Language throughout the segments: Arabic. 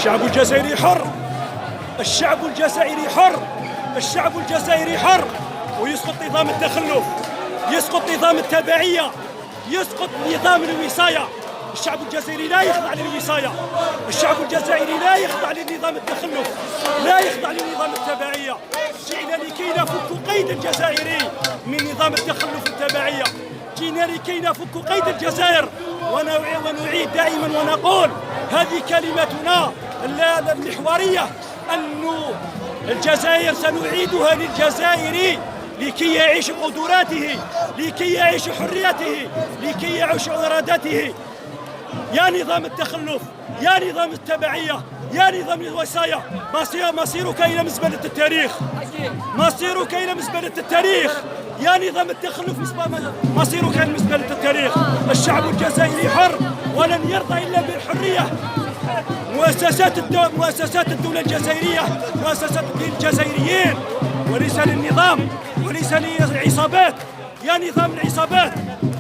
الشعب الجزائري حر، الشعب الجزائري حر، الشعب الجزائري حر. ويسقط نظام التخلف، يسقط نظام التبعية، يسقط نظام الوصاية. الشعب الجزائري لا يخضع للوصاية، الشعب الجزائري لا يخضع لنظام التخلف، لا يخضع لنظام التبعية. جئنا لكي نفك قيد الجزائري من نظام التخلف التبعية، جئنا لكي نفك قيد الجزائر. ونعيد دائما ونقول هذه كلمتنا المحورية، أن الجزائر سنعيدها للجزائري لكي يعيش قدراته، لكي يعيش حريته، لكي يعيش إرادته. يا نظام التخلف، يا نظام التبعية، يا نظام الوصاية، مصيرك إلى مزبلة التاريخ، مصيرك إلى مزبلة التاريخ. يا نظام التخلف مصيرك إلى مزبلة التاريخ. الشعب الجزائري حر ولن يرضى إلا بالحرية. مؤسسات الدولة الجزائرية مؤسسات للجزائريين وليس للنظام وليس للعصابات. يا نظام العصابات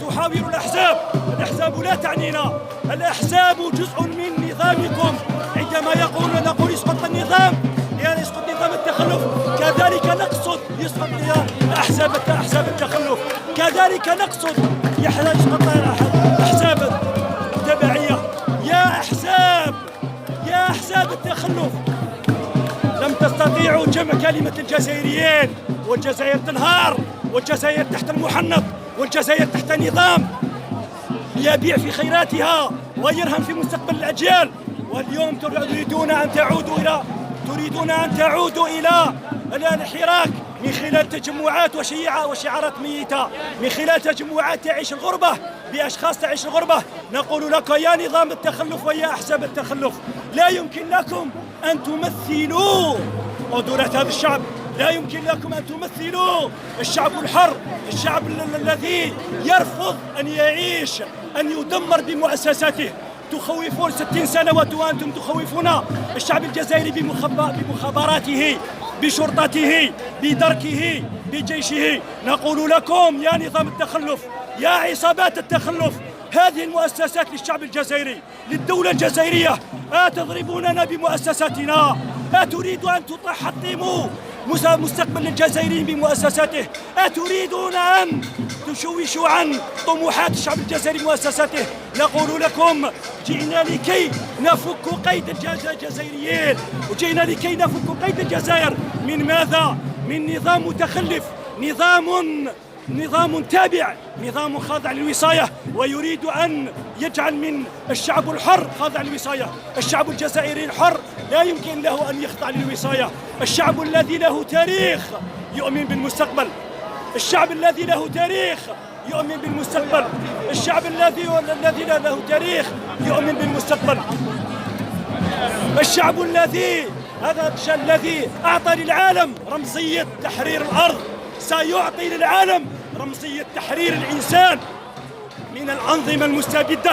تحاور الأحزاب، الأحزاب لا تعنينا، الأحزاب جزء من نظامكم. عندما نقول يسقط النظام، يعني يسقط نظام التخلف، كذلك نقصد يسقط أحزاب التخلف، كذلك نقصد يسقط أحزاب التبعية. يا أحزاب التخلف، لم تستطيعوا جمع كلمة الجزائريين، والجزائر تنهار، والجزائر تحت المحنط، والجزائر تحت نظام يبيع في خيراتها ويرهن في مستقبل الأجيال. واليوم تريدون أن تعودوا إلى الحراك من خلال تجمعات وشعارات ميتة، من خلال تجمعات تعيش الغربة بأشخاص تعيش الغربة. نقول لك يا نظام التخلف ويا أحزاب التخلف، لا يمكن لكم أن تمثلوا قدرات هذا الشعب، لا يمكن لكم أن تمثلوا الشعب الحر، الشعب الذي يرفض أن يعيش، أن يدمر بمؤسساته. تخوفون 60 سنة وأنتم تخوفون الشعب الجزائري بمخابراته، بشرطته، بدركه، بجيشه. نقول لكم يا نظام التخلف، يا عصابات التخلف، هذه المؤسسات للشعب الجزائري، للدولة الجزائرية، أتضربوننا بمؤسساتنا؟ أتريد أن تحطموا مستقبل الجزائري بمؤسساته؟ أتريدون أن تشوشوا عن طموحات الشعب الجزائري بمؤسساته؟ نقول لكم جئنا لكي نفك قيد الجزائريين، وجئنا لكي نفك قيد الجزائر. من ماذا؟ من نظام متخلف، نظام تابع، نظام خاضع للوصاية، ويريد أن يجعل من الشعب الحر خاضع للوصاية. الشعب الجزائري الحر لا يمكن له أن يخضع للوصاية. الشعب الذي له تاريخ يؤمن بالمستقبل، الشعب الذي له تاريخ يؤمن بالمستقبل، الشعب الذي له تاريخ يؤمن بالمستقبل. الشعب الذي أعطى للعالم رمزية تحرير الأرض سيعطي للعالم رمزية تحرير الإنسان من الأنظمة المستبدة،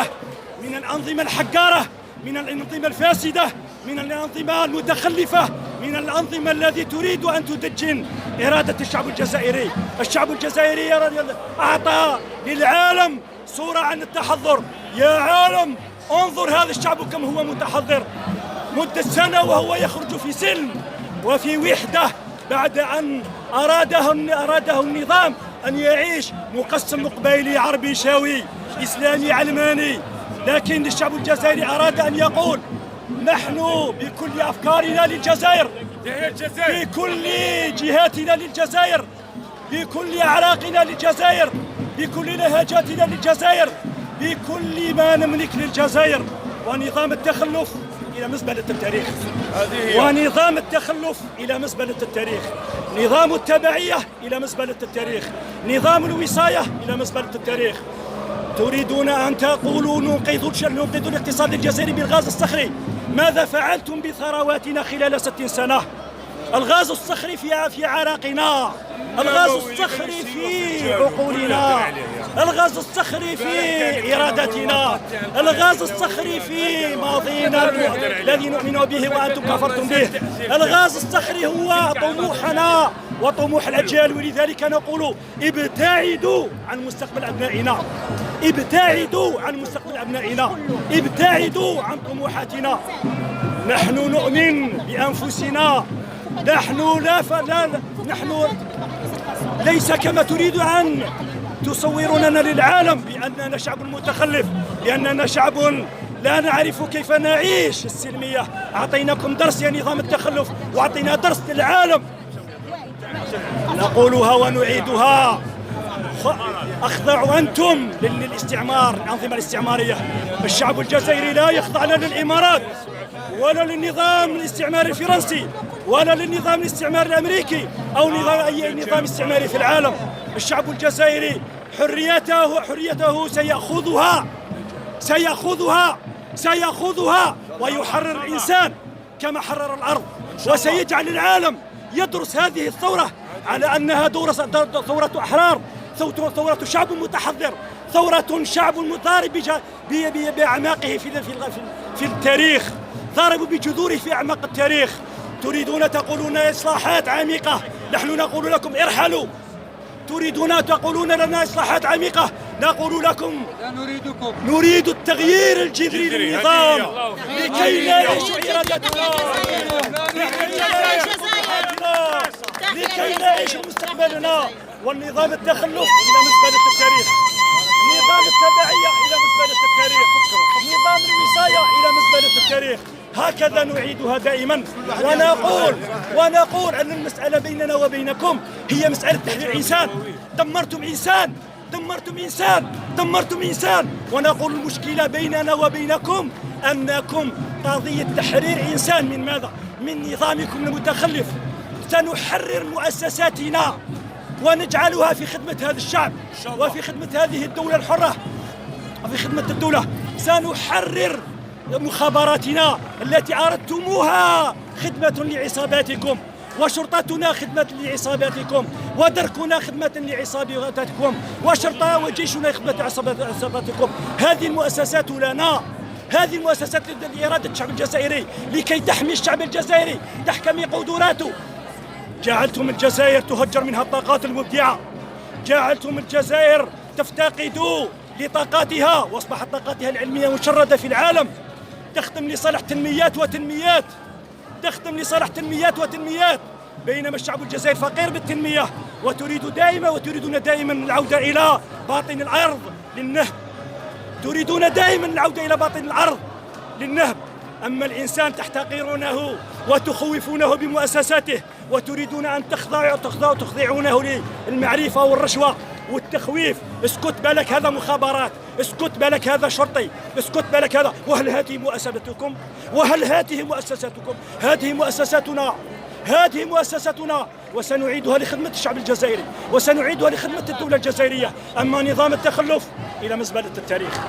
من الأنظمة الحقارة، من الأنظمة الفاسدة، من الأنظمة المتخلفة، من الأنظمة التي تريد أن تدجن إرادة الشعب الجزائري. الشعب الجزائري أعطى للعالم صورة عن التحضر. يا عالم انظر هذا الشعب كم هو متحضر، مدة سنة وهو يخرج في سلم وفي وحدة بعد أن أراده النظام أن يعيش مقسم قبيلي عربي شاوي إسلامي علماني. لكن الشعب الجزائري أراد أن يقول نحن بكل أفكارنا للجزائر، بكل جهاتنا للجزائر، بكل أعراقنا للجزائر، بكل لهجاتنا للجزائر، بكل ما نملك للجزائر. ونظام التخلف إلى مزبلة التاريخ، ونظام التخلف إلى مزبلة التاريخ، نظام التبعية إلى مزبلة التاريخ، نظام الوصاية إلى مزبلة التاريخ. تريدون أن تقولوا ننقذ الاقتصاد الجزائري بالغاز الصخري. ماذا فعلتم بثرواتنا خلال 60 سنة؟ الغاز الصخري في عراقنا، الغاز الصخري في عقولنا، الغاز الصخري في إرادتنا، الغاز الصخري في ماضينا الذي نؤمن به وأنتم كفرتم به. الغاز الصخري هو طموحنا وطموح الأجيال، ولذلك نقول ابتعدوا عن مستقبل أبنائنا، ابتعدوا عن مستقبل أبنائنا، ابتعدوا عن طموحاتنا. نحن نؤمن بأنفسنا. نحن ليس كما تريد أن تصوروننا للعالم بأننا شعب متخلف، بأننا شعب لا نعرف كيف نعيش السلمية. أعطيناكم درس يا نظام التخلف، وأعطينا درس للعالم. نقولها ونعيدها: أخضعوا أنتم للاستعمار، الأنظمة الاستعمارية. الشعب الجزائري لا يخضع لا للإمارات ولا للنظام الاستعماري الفرنسي ولا للنظام الاستعماري الأمريكي أو أي نظام استعماري في العالم. الشعب الجزائري حريته سيأخذها ويحرر الإنسان كما حرر الأرض، وسيجعل العالم يدرس هذه الثورة على أنها ثورة أحرار، ثورة شعب متحضر، ثورة شعب مضارب بأعماقه في التاريخ، ضارب بجذوره في أعماق التاريخ. تقولون إصلاحات عميقة، نحن نقول لكم ارحلوا. تقولون لنا إصلاحات عميقة، نقول لكم لا نريدكم. نريد التغيير الجذري للنظام لكي لا يعيش إرادتنا، لكي لا يعيش مستقبلنا. والنظام التخلف إلى مزبلة التاريخ، نظام التبعية إلى مزبلة التاريخ، نظام الوصاية إلى مزبلة التاريخ. هكذا نعيدها دائما، ونقول أن المسألة بيننا وبينكم هي مسألة تحرير إنسان. دمرتم إنسان. ونقول المشكلة بيننا وبينكم أنكم قضية تحرير إنسان. من ماذا؟ من نظامكم المتخلف. سنحرر مؤسساتنا ونجعلها في خدمة هذا الشعب وفي خدمة هذه الدولة الحرة وفي خدمة الدولة. سنحرر مخابراتنا التي أردتموها خدمة لعصاباتكم، وشرطتنا خدمة لعصاباتكم، ودركنا خدمة لعصاباتكم، وجيشنا خدمة لعصاباتكم. هذه المؤسسات لنا، هذه المؤسسات لإرادة الشعب الجزائري، لكي تحمي الشعب الجزائري، تحكمي قدراته. جعلتم الجزائر تهجر منها الطاقات المبدعة، جعلتم الجزائر تفتقد لطاقاتها، واصبحت طاقاتها العلمية مشردة في العالم، تخدم لصالح تنميات وتنميات، بينما الشعب الجزائري فقير بالتنمية، وتريدون دائما العودة إلى باطن الأرض للنهب. أما الإنسان تحتقرونه وتخوفونه بمؤسساته، وتريدون أن تخضعونه للمعرفة والرشوة والتخويف. اسكت بالك، هذا مخابرات، اسكت بالك، هذا شرطي، اسكت بالك هذا. وهل هذه مؤسساتكم؟ هذه مؤسساتنا، وسنعيدها لخدمة الشعب الجزائري، وسنعيدها لخدمة الدولة الجزائرية. أما نظام التخلف إلى مزبلة التاريخ،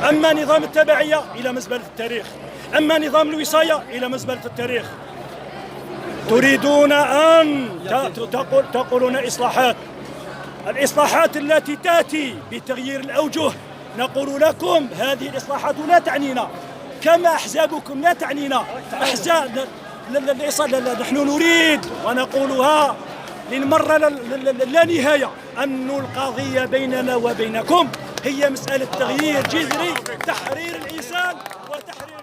أما نظام التبعية إلى مزبلة التاريخ، أما نظام الوصاية إلى مزبلة التاريخ. تريدون أن تقولون الإصلاحات التي تأتي بتغيير الأوجه. نقول لكم هذه الإصلاحات لا تعنينا، كما أحزابكم لا تعنينا. أحزاب نحن نريد ونقولها للمرة لا نهاية أن القضية بيننا وبينكم هي مسألة تغيير جذري، تحرير الإنسان وتحرير